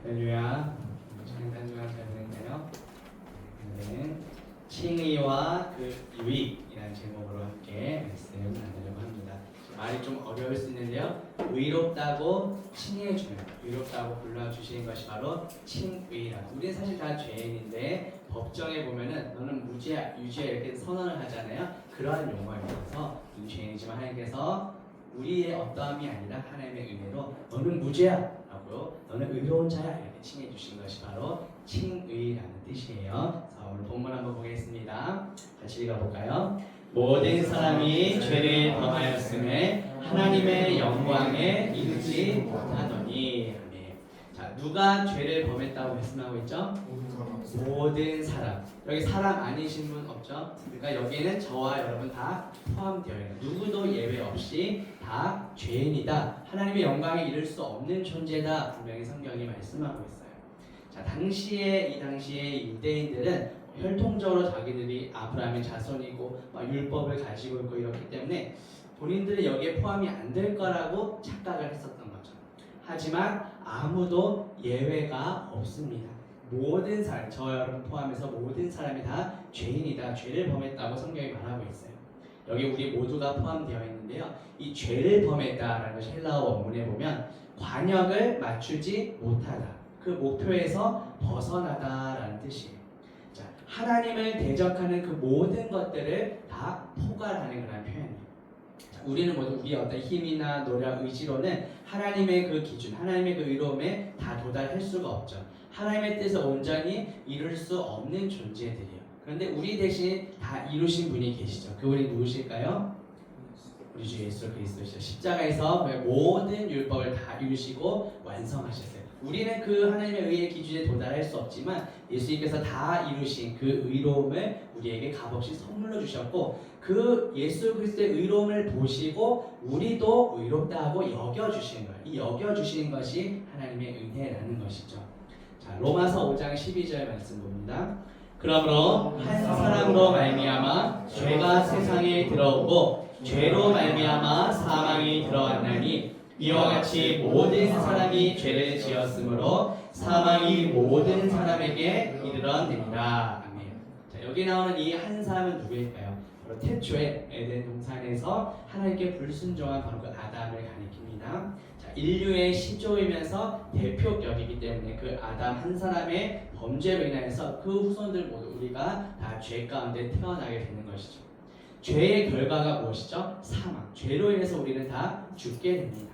할렐루야. 찬양 중간 설명인데요. 오늘은 칭의와 그 유익이라는 제목으로 함께 말씀을 나누려고 합니다. 말이 좀 어려울 수 있는데요. 의롭다고 칭해주는, 의롭다고 불러주시는 것이 바로 칭의라고. 우리는 사실 다 죄인인데 법정에 보면은 너는 무죄야, 유죄야 이렇게 선언을 하잖아요. 그러한 용어입니다. 우리 죄인이지만 하나님께서 우리의 어떠함이 아니라 하나님의 은혜로 너는 무죄야 라고, 너는 의로운 자야 이렇게 칭해 주신 것이 바로 칭의라는 뜻이에요. 자, 오늘 본문 한번 보겠습니다. 같이 읽어볼까요? 모든 사람이 죄를 범하였음에 하나님의 영광에 이르지 못하더니. 아멘. 자, 누가 죄를 범했다고 말씀하고 있죠? 모든 사람. 여기 사람 아니신 분 없죠? 그러니까 여기에는 저와 여러분 다 포함되어 있는, 누구도 예외 없이 다 죄인이다, 하나님의 영광에 이를 수 없는 존재다, 분명히 성경이 말씀하고 있어요. 자, 이 당시에 유대인들은 혈통적으로 자기들이 아브라함의 자손이고 율법을 가지고 있고 이렇기 때문에 본인들은 여기에 포함이 안 될 거라고 착각을 했었던 거죠. 하지만 아무도 예외가 없습니다. 모든 사람, 저 여러분 포함해서 모든 사람이 다 죄인이다, 죄를 범했다고 성경이 말하고 있어요. 여기 우리 모두가 포함되어 있는데요. 이 죄를 범했다라는 것이 헬라어 원문에 보면 관역을 맞추지 못하다, 그 목표에서 벗어나다라는 뜻이에요. 자, 하나님을 대적하는 그 모든 것들을 다 포괄하는 그런 표현이에요. 자, 우리는 모두 우리의 어떤 힘이나 노력, 의지로는 하나님의 그 기준, 하나님의 그 의로움에 다 도달할 수가 없죠. 하나님의 뜻을 온전히 이룰 수 없는 존재들이에요. 그런데 우리 대신 다 이루신 분이 계시죠. 그분이 누구실까요? 우리 주 예수 그리스도시죠. 십자가에서 모든 율법을 다 이루시고 완성하셨어요. 우리는 그 하나님의 의의 기준에 도달할 수 없지만 예수님께서 다 이루신 그 의로움을 우리에게 값없이 선물로 주셨고, 그 예수 그리스도의 의로움을 보시고 우리도 의롭다고 여겨주시는 거예요. 이 여겨주시는 것이 하나님의 은혜라는 것이죠. 자, 로마서 5장 12절 말씀 봅니다. 그러므로 한 사람으로 말미암아 죄가 세상에 들어오고 죄로 말미암아 사망이 들어왔나니, 이와 같이 모든 사람이 죄를 지었으므로 사망이 모든 사람에게 이르렀느니라. 아멘. 자, 여기 나오는 이 한 사람은 누구일까요? 바로 태초에 에덴 동산에서 하나님께 불순종한 바로 그 아담을 가리킵니다. 자, 인류의 시조이면서 대표격이기 때문에 그 아담 한 사람의 범죄로 인하여서 그 후손들 모두 우리가 다 죄 가운데 태어나게 되는 것이죠. 죄의 결과가 무엇이죠? 사망. 죄로 인해서 우리는 다 죽게 됩니다.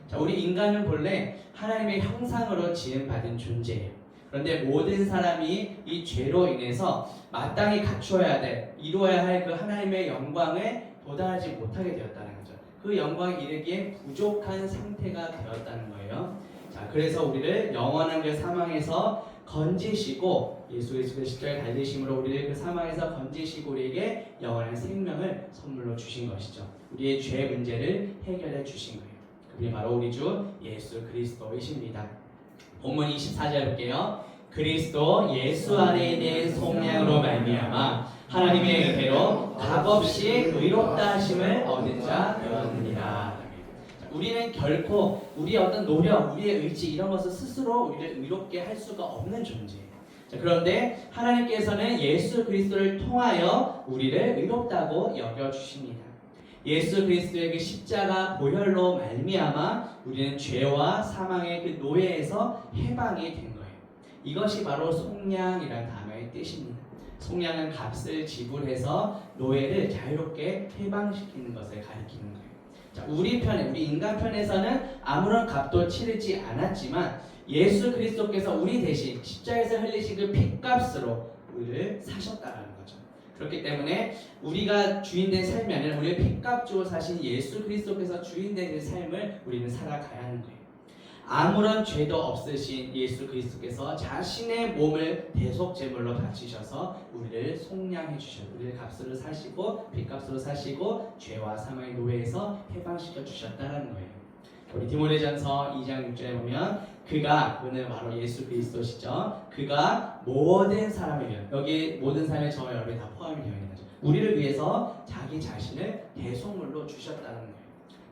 자, 우리 인간은 본래 하나님의 형상으로 지음받은 존재예요. 그런데 모든 사람이 이 죄로 인해서 마땅히 갖추어야 될, 이루어야 할 그 하나님의 영광에 도달하지 못하게 되었다는 거죠. 그 영광에 이르기에 부족한 상태가 되었다는 거예요. 자, 그래서 우리를 영원한 그 사망에서 건지시고, 예수 그리스도의 십자가에 달리심으로 우리를 그 사망에서 건지시고 우리에게 영원한 생명을 선물로 주신 것이죠. 우리의 죄 문제를 해결해 주신 거예요. 그분이 바로 우리 주 예수 그리스도이십니다. 본문 24절 볼게요. 그리스도 예수 안에 있는 속량으로 말미암아 하나님의 은혜로 값없이 의롭다 하심을 얻은 자 되었느니라. 우리는 결코 우리의 어떤 노력, 우리의 의지 이런 것을 스스로 우리를 의롭게 할 수가 없는 존재예요. 자, 그런데 하나님께서는 예수 그리스도를 통하여 우리를 의롭다고 여겨주십니다. 예수 그리스도의 그 십자가 보혈로 말미암아 우리는 죄와 사망의 그 노예에서 해방이 된 거예요. 이것이 바로 속량이라는 단어의 뜻입니다. 속량은 값을 지불해서 노예를 자유롭게 해방시키는 것을 가리키는 거예요. 자, 우리 인간 편에서는 아무런 값도 치르지 않았지만 예수 그리스도께서 우리 대신 십자가에서 흘리신 그 핏값으로 우리를 사셨다는 거죠. 그렇기 때문에 우리가 주인된 삶이 아니라 우리의 핏값 주고 사신 예수 그리스도께서 주인된 그 삶을 우리는 살아가야 하는 거예요. 아무런 죄도 없으신 예수 그리스도께서 자신의 몸을 대속 제물로 바치셔서 우리를 속량해 주셨고, 우리를 값으로 사시고 핏값으로 사시고 죄와 사망의 노예에서 해방시켜 주셨다는 거예요. 우리 디모데전서 2장 6절에 보면 그는 바로 예수 그리스도시죠. 그가 모든 사람을 위해, 여기 모든 사람의 저와 여러분이 다 포함이 되어 있는 거죠. 우리를 위해서 자기 자신을 대속물로 주셨다는 거예요.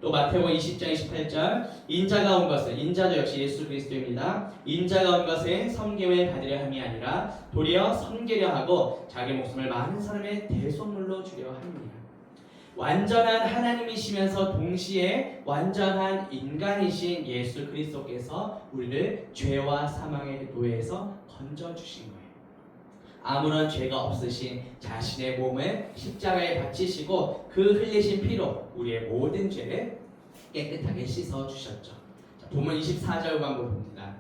또 마태복음 20장 28절 인자가 온 것은 인자도 역시 예수 그리스도입니다. 인자가 온 것은 섬김을 받으려 함이 아니라 도리어 섬기려 하고 자기 목숨을 많은 사람의 대속물로 주려 함이니라. 완전한 하나님이시면서 동시에 완전한 인간이신 예수 그리스도께서 우리를 죄와 사망의 노예에서 건져주신 거예요. 아무런 죄가 없으신 자신의 몸을 십자가에 바치시고 그 흘리신 피로 우리의 모든 죄를 깨끗하게 씻어주셨죠. 본문 24절 한번 봅니다.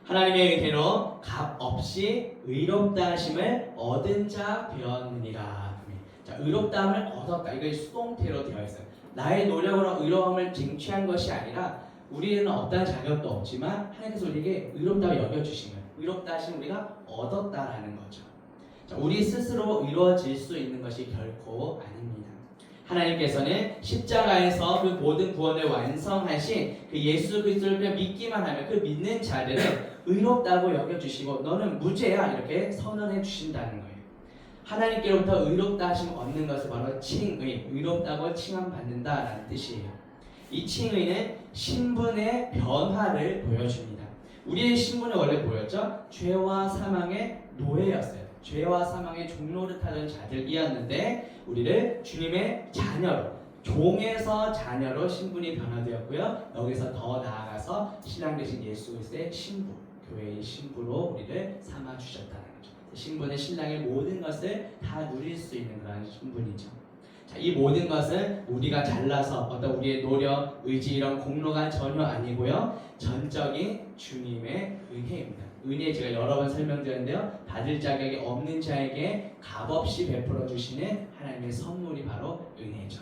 하나님의 은혜로 값 없이 의롭다 하심을 얻은 자 되었느니라. 자, 의롭다함을 얻었다. 이거 수동태로 되어 있어요. 나의 노력으로 의로움을 쟁취한 것이 아니라 우리는 어떠한 자격도 없지만 하나님께서 우리에게 의롭다고 여겨주신 거예요. 의롭다 하시면 우리가 얻었다라는 거죠. 자, 우리 스스로 이루어질 수 있는 것이 결코 아닙니다. 하나님께서는 십자가에서 그 모든 구원을 완성하신 그 예수 그리스도를 그냥 믿기만 하면 그 믿는 자들은 의롭다고 여겨주시고 너는 무죄야 이렇게 선언해 주신다는 거예요. 하나님께로부터 의롭다 하심을 얻는 것을 바로 칭의, 의롭다고 칭함받는다라는 뜻이에요. 이 칭의는 신분의 변화를 보여줍니다. 우리의 신분은 원래 뭐였죠? 죄와 사망의 노예였어요. 죄와 사망의 종로를 타던 자들이었는데 우리를 주님의 자녀로, 종에서 자녀로 신분이 변화되었고요. 여기서 더 나아가서 신랑 되신 예수 그리스도의 신부, 교회의 신부로 우리를 삼아 주셨다는 거죠. 신부는 신랑의 모든 것을 다 누릴 수 있는 그런 신분이죠. 자, 이 모든 것은 우리가 잘나서 어떤 우리의 노력, 의지 이런 공로가 전혀 아니고요. 전적인 주님의 은혜입니다. 은혜 제가 여러 번 설명드렸는데요. 받을 자격이 없는 자에게 값없이 베풀어 주시는 하나님의 선물이 바로 은혜죠.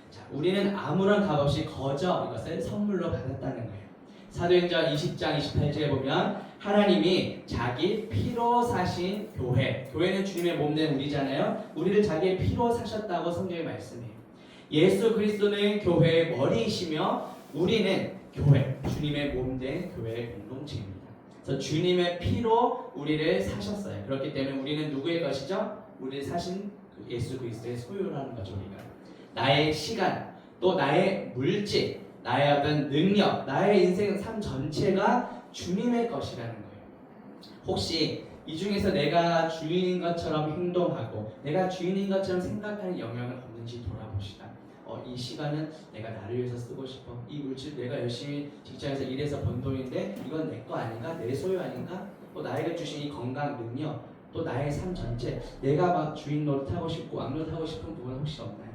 자, 우리는 아무런 값없이 거저 이것을 선물로 받았다는 거예요. 사도행전 20장 28절에 보면 하나님이 자기 피로 사신 교회, 교회는 주님의 몸된 우리잖아요. 우리를 자기의 피로 사셨다고 성경에 말씀해요. 예수 그리스도는 교회의 머리이시며 우리는 교회, 주님의 몸된 교회의 공동체입니다. 그래서 주님의 피로 우리를 사셨어요. 그렇기 때문에 우리는 누구의 것이죠? 우리를 사신 예수 그리스도의 소유라는 거죠. 우리가 나의 시간, 또 나의 물질, 나의 어떤 능력, 나의 인생 삶 전체가 주님의 것이라는 거예요. 혹시 이 중에서 내가 주인인 것처럼 행동하고 내가 주인인 것처럼 생각하는 영역은 없는지 돌아보시다. 이 시간은 내가 나를 위해서 쓰고 싶어. 이 물질 내가 열심히 직장에서 일해서 번 돈인데 이건 내 거 아닌가? 내 소유 아닌가? 또 나에게 주신 이 건강, 능력, 또 나의 삶 전체 내가 막 주인 노릇하고 싶고 왕노릇하고 싶은 부분 혹시 없나요?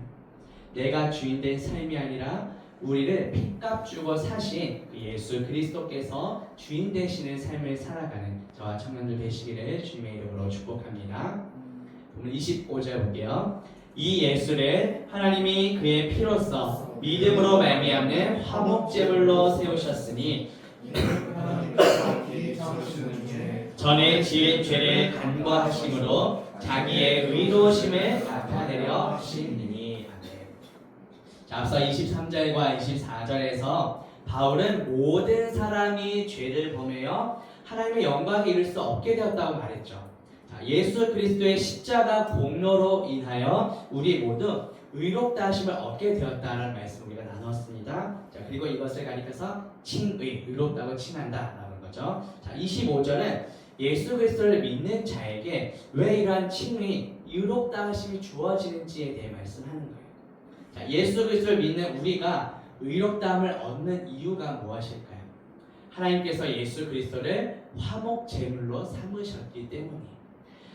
내가 주인된 삶이 아니라 우리를 핏값 주고 사신 그 예수 그리스도께서 주인 되시는 삶을 살아가는 저와 청년들 되시기를 주님의 이름으로 축복합니다. 25절 볼게요. 이 예수를 하나님이 그의 피로써 믿음으로 말미암는 화목제물로 세우셨으니 전에 지은 죄를 간과하심으로 자기의 의로우심을 나타내려 하시니니. 자, 앞서 23절과 24절에서 바울은 모든 사람이 죄를 범하여 하나님의 영광에 이를 수 없게 되었다고 말했죠. 자, 예수 그리스도의 십자가 공로로 인하여 우리 모두 의롭다 하심을 얻게 되었다는 말씀을 우리가 나눴습니다. 자, 그리고 이것을 가리켜서 칭의, 의롭다고 칭한다라는 거죠. 자, 25절은 예수 그리스도를 믿는 자에게 왜 이러한 칭의, 의롭다 하심이 주어지는지에 대해 말씀하는 거예요. 자, 예수 그리스도를 믿는 우리가 의롭다함을 얻는 이유가 무엇일까요? 하나님께서 예수 그리스도를 화목 제물로 삼으셨기 때문이에요.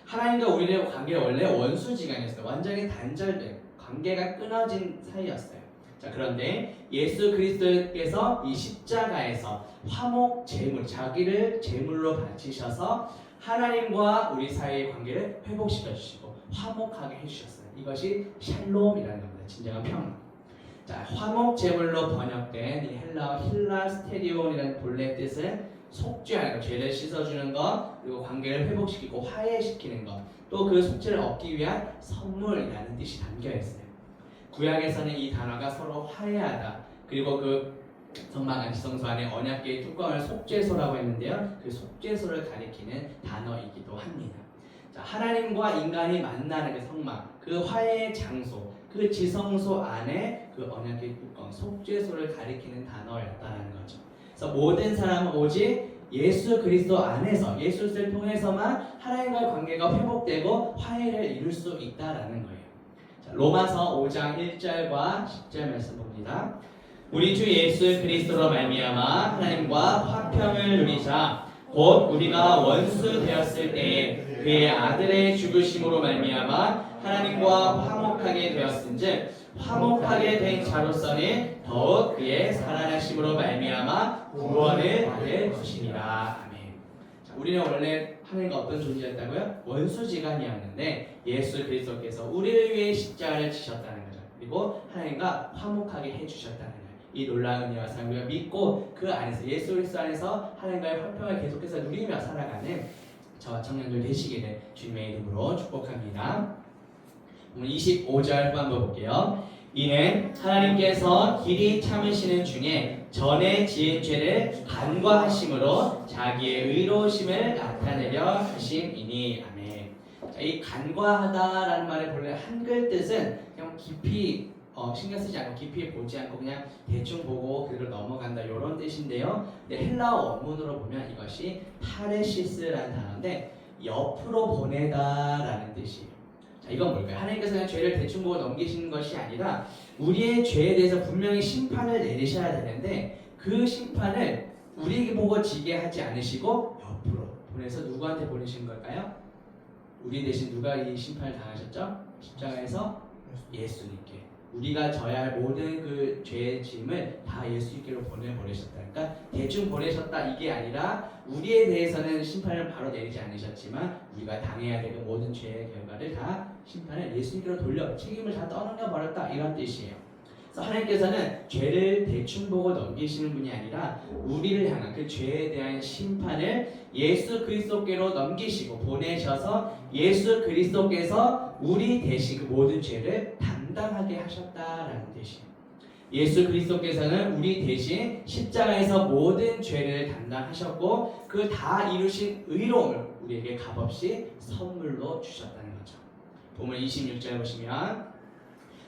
하나님과 우리의 관계가 원래 원수지간이었어요. 완전히 단절된 관계가 끊어진 사이였어요. 자, 그런데 예수 그리스도께서 이 십자가에서 화목 제물, 자기를 제물로 바치셔서 하나님과 우리 사이의 관계를 회복시켜 주시고 화목하게 해주셨어요. 이것이 샬롬이라는 겁니다. 진정한 평화. 자, 화목 제물로 번역된 이 헬라어 힐라스테리온이라는 본래 뜻은 속죄하는 것, 죄를 씻어주는 것, 그리고 관계를 회복시키고 화해시키는 것, 또 그 속죄를 얻기 위한 선물이라는 뜻이 담겨 있어요. 구약에서는 이 단어가 서로 화해하다, 그리고 그 성막 안식성소 안에 언약궤의 뚜껑을 속죄소라고 했는데요, 그 속죄소를 가리키는 단어이기도 합니다. 자, 하나님과 인간이 만나는 그 성막, 그 화해의 장소, 그 지성소 안에 그 언약궤 속죄소를 가리키는 단어였다는 거죠. 그래서 모든 사람은 오직 예수 그리스도 안에서 예수를 통해서만 하나님과의 관계가 회복되고 화해를 이룰 수 있다라는 거예요. 자, 로마서 5장 1절과 10절 말씀 봅니다. 우리 주 예수 그리스도로 말미암아 하나님과 화평을 누리자. 곧 우리가 원수 되었을 때에 그의 아들의 죽으심으로 말미암아 하나님과 화목하게 되었은즉 화목하게 된 자로서는 더욱 그의 살아나심으로 말미암아 구원을 받을 것이니라. 아멘. 자, 우리는 원래 하나님과 어떤 존재였다고요? 원수지간이었는데 예수 그리스도께서 우리를 위해 십자가를 지셨다는 거죠. 그리고 하나님과 화목하게 해주셨다는 거예요. 이 놀라운 은혜와 사랑을 우리가 믿고 그 안에서 예수 그리스도 안에서 하나님과의 화평을 계속해서 누리며 살아가는 저와 청년들 되시기를 주님의 이름으로 축복합니다. 오늘 25절 한번 볼게요. 이는 하나님께서 길이 참으시는 중에 전에 지은 죄를 간과하심으로 자기의 의로우심을 나타내려 하심이니. 아멘. 자, 이 간과하다라는 말의 본래 한글 뜻은 그냥 깊이 신경 쓰지 않고 깊이 보지 않고 그냥 대충 보고 그대로 넘어간다 이런 뜻인데요. 근데 헬라어 원문으로 보면 이것이 파레시스라는 단어인데 옆으로 보내다라는 뜻이에요. 자, 이건 뭘까요? 하나님께서 그냥 죄를 대충 보고 넘기시는 것이 아니라 우리의 죄에 대해서 분명히 심판을 내리셔야 되는데 그 심판을 우리에게 보고 지게 하지 않으시고 옆으로 보내서 누구한테 보내신 걸까요? 우리 대신 누가 이 심판을 당하셨죠? 십자가에서 예수님께. 우리가 져야 할 모든 그 죄의 짐을 다 예수님께로 보내버리셨다. 그러니까 대충 보내셨다 이게 아니라 우리에 대해서는 심판을 바로 내리지 않으셨지만 우리가 당해야 될 그 모든 죄의 결과를 다 심판을 예수님께로 돌려 책임을 다 떠넘겨 버렸다 이런 뜻이에요. 그래서 하나님께서는 죄를 대충 보고 넘기시는 분이 아니라 우리를 향한 그 죄에 대한 심판을 예수 그리스도께로 넘기시고 보내셔서 예수 그리스도께서 우리 대신 그 모든 죄를 담당하게 하셨다라는 뜻이에요. 예수 그리스도께서는 우리 대신 십자가에서 모든 죄를 담당하셨고 그 다 이루신 의로움을 우리에게 값없이 선물로 주셨다는 거죠. 보면 26절 보시면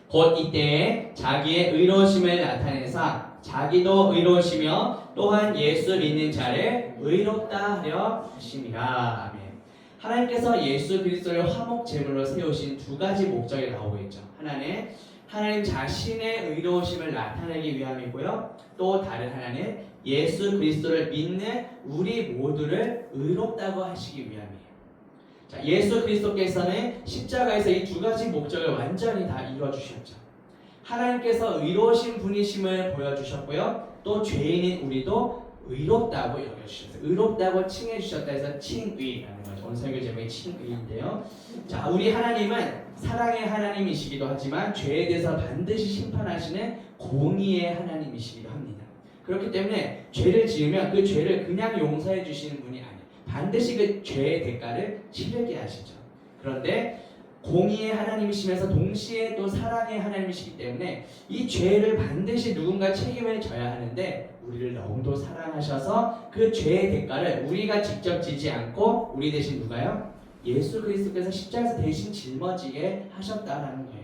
곧 이때에 자기의 의로우심을 나타내사 자기도 의로우시며 또한 예수 믿는 자를 의롭다 하려 하심이라. 아멘. 하나님께서 예수 그리스도를 화목 제물로 세우신 두 가지 목적이 나오고 있죠. 하나는 하나님 자신의 의로우심을 나타내기 위함이고요. 또 다른 하나는 예수 그리스도를 믿는 우리 모두를 의롭다고 하시기 위함이에요. 자, 예수 그리스도께서는 십자가에서 이 두 가지 목적을 완전히 다 이루어주셨죠. 하나님께서 의로우신 분이심을 보여주셨고요. 또 죄인인 우리도 의롭다고 여겨주셨어요. 의롭다고 칭해주셨다 해서 칭의라는 거죠. 오늘 설교 제목이 칭의인데요. 자, 우리 하나님은 사랑의 하나님이시기도 하지만 죄에 대해서 반드시 심판하시는 공의의 하나님이시기도 합니다. 그렇기 때문에 죄를 지으면 그 죄를 그냥 용서해 주시는 분이 아니에요. 반드시 그 죄의 대가를 치르게 하시죠. 그런데 공의의 하나님이시면서 동시에 또 사랑의 하나님이시기 때문에 이 죄를 반드시 누군가 책임을 져야 하는데 우리를 너무도 사랑하셔서 그 죄의 대가를 우리가 직접 지지 않고 우리 대신 누가요? 예수 그리스도께서 십자가에서 대신 짊어지게 하셨다라는 거예요.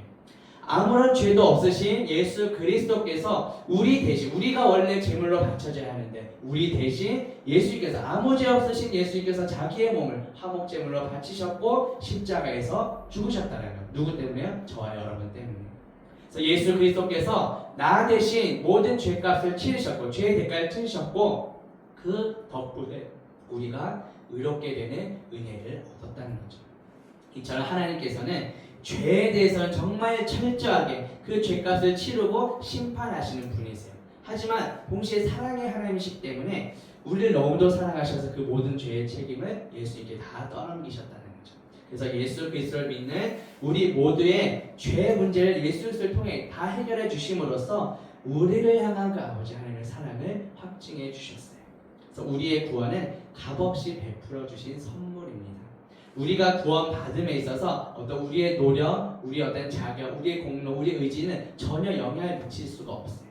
아무런 죄도 없으신 예수 그리스도께서 우리 대신, 우리가 원래 제물로 바쳐져야 하는데 우리 대신 예수님께서 아무 죄 없으신 예수님께서 자기의 몸을 화목 제물로 바치셨고 십자가에서 죽으셨다는 거예요. 누구 때문에요? 저와 여러분 때문에. 그래서 예수 그리스도께서 나 대신 모든 죄값을 치르셨고 죄의 대가를 치르셨고 그 덕분에 우리가 의롭게 되는 은혜를 얻었다는 거죠. 이처럼 하나님께서는 죄에 대해서는 정말 철저하게 그 죄값을 치르고 심판하시는 분이세요. 하지만 동시에 사랑의 하나님이시기 때문에 우리를 너무도 사랑하셔서 그 모든 죄의 책임을 예수님께 다 떠넘기셨다는 거죠. 그래서 예수 그리스도를 믿는 우리 모두의 죄 문제를 예수 그리스도를 통해 다 해결해 주심으로써 우리를 향한 그 아버지 하나님의 사랑을 확증해 주셨어요. 그래서 우리의 구원은 값없이 베풀어 주신 선물입니다. 우리가 구원 받음에 있어서 어떤 우리의 노력, 우리의 어떤 자격, 우리의 공로, 우리의 의지는 전혀 영향을 미칠 수가 없어요.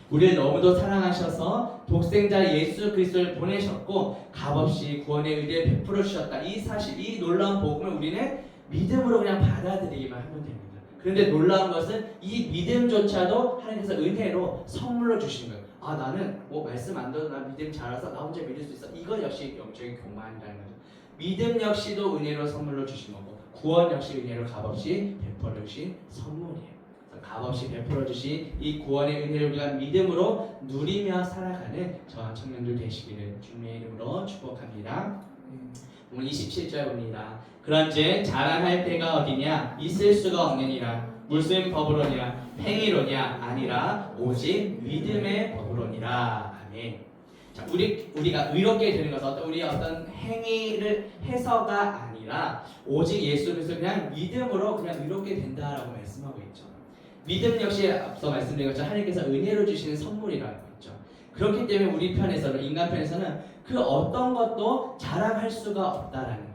우리를 너무도 사랑하셔서 독생자 예수 그리스도를 보내셨고 값없이 구원의 의를 베풀어 주셨다. 이 사실, 이 놀라운 복음을 우리는 믿음으로 그냥 받아들이기만 하면 됩니다. 그런데 놀라운 것은 이 믿음조차도 하나님께서 은혜로 선물로 주시는 거예요. 아, 나는 뭐 말씀 안 들어도 나 믿음 잘해서 나 혼자 믿을 수 있어. 이건 역시 영적인 교만이라는 거죠. 믿음 역시도 은혜로 선물로 주신 거고, 구원 역시 은혜로 값없이 베풀어 주신 선물이에요. 값없이 베풀어 주신 이 구원의 은혜를 우리가 믿음으로 누리며 살아가는 저와 청년들 되시기를 주님의 이름으로 축복합니다. 오늘 27절 봅니다. 그런즉 자랑할 때가 어디냐? 있을 수가 없느니라. 무슨 법으로냐? 행위로냐? 아니라 오직 믿음의 법으로니라. 아멘. 자, 우리가 의롭게 되는 것은 우리의 어떤 행위를 해서가 아니라 오직 예수 그리스도 그냥 믿음으로 그냥 의롭게 된다라고 말씀하고 있죠. 믿음 역시 앞서 말씀드린 것처럼 하나님께서 은혜로 주시는 선물이라고 했죠. 그렇기 때문에 우리 편에서는, 인간 편에서는 그 어떤 것도 자랑할 수가 없다라는 거예요.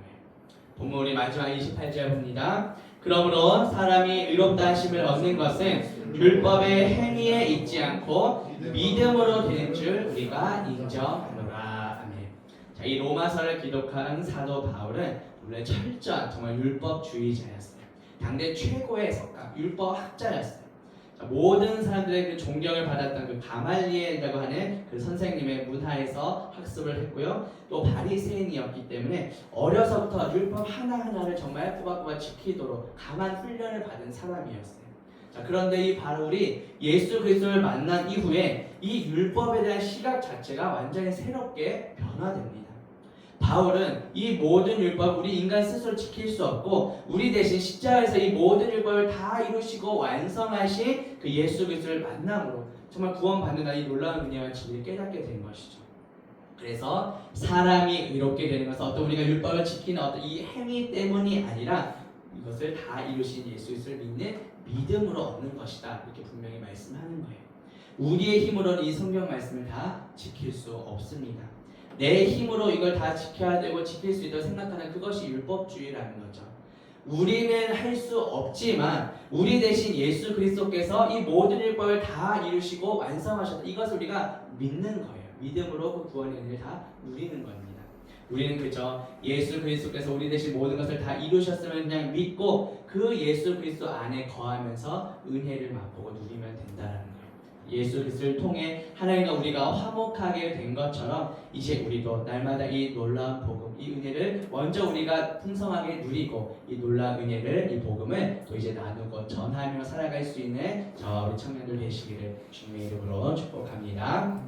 본문 우리 마지막 28절 봅니다. 그러므로 사람이 의롭다 하심을 얻는 것은 율법의 행위에 있지 않고 믿음으로 되는 줄 우리가 인정하노라. 아멘. 자, 이 로마서를 기록한 사도 바울은 원래 철저한 정말 율법주의자였어요. 당대 최고의 석가, 율법학자였어요. 자, 모든 사람들의 그 존경을 받았던 그 가말리엘이라고 하는 그 선생님의 문화에서 학습을 했고요. 또 바리새인이었기 때문에 어려서부터 율법 하나하나를 정말 꼬박꼬박 지키도록 강한 훈련을 받은 사람이었어요. 자, 그런데 이 바울이 예수 그리스도를 만난 이후에 이 율법에 대한 시각 자체가 완전히 새롭게 변화됩니다. 바울은 이 모든 율법 우리 인간 스스로 지킬 수 없고 우리 대신 십자가에서 이 모든 율법을 다 이루시고 완성하신 그 예수 그리스도를 만남으로 정말 구원받는다 이 놀라운 은혜와 진리를 깨닫게 된 것이죠. 그래서 사람이 의롭게 되는 것은 어떤 우리가 율법을 지키는 어떤 이 행위 때문이 아니라 이것을 다 이루신 예수 그리스도를 믿는 믿음으로 얻는 것이다. 이렇게 분명히 말씀하는 거예요. 우리의 힘으로는 이 성경 말씀을 다 지킬 수 없습니다. 내 힘으로 이걸 다 지켜야 되고 지킬 수 있다고 생각하는 그것이 율법주의라는 거죠. 우리는 할 수 없지만 우리 대신 예수 그리스도께서 이 모든 율법을 다 이루시고 완성하셨다. 이것을 우리가 믿는 거예요. 믿음으로 그 구원의 은혜를 다 누리는 겁니다. 우리는 그저 예수 그리스도께서 우리 대신 모든 것을 다 이루셨으면 그냥 믿고 그 예수 그리스도 안에 거하면서 은혜를 맛보고 누리면 된다라는 거예요. 예수 그리스도를 통해 하나님과 우리가 화목하게 된 것처럼 이제 우리도 날마다 이 놀라운 복음, 이 은혜를 먼저 우리가 풍성하게 누리고 이 놀라운 은혜를, 이 복음을 또 이제 나누고 전하며 살아갈 수 있는 저 우리 청년들 되시기를 주님의 이름으로 축복합니다.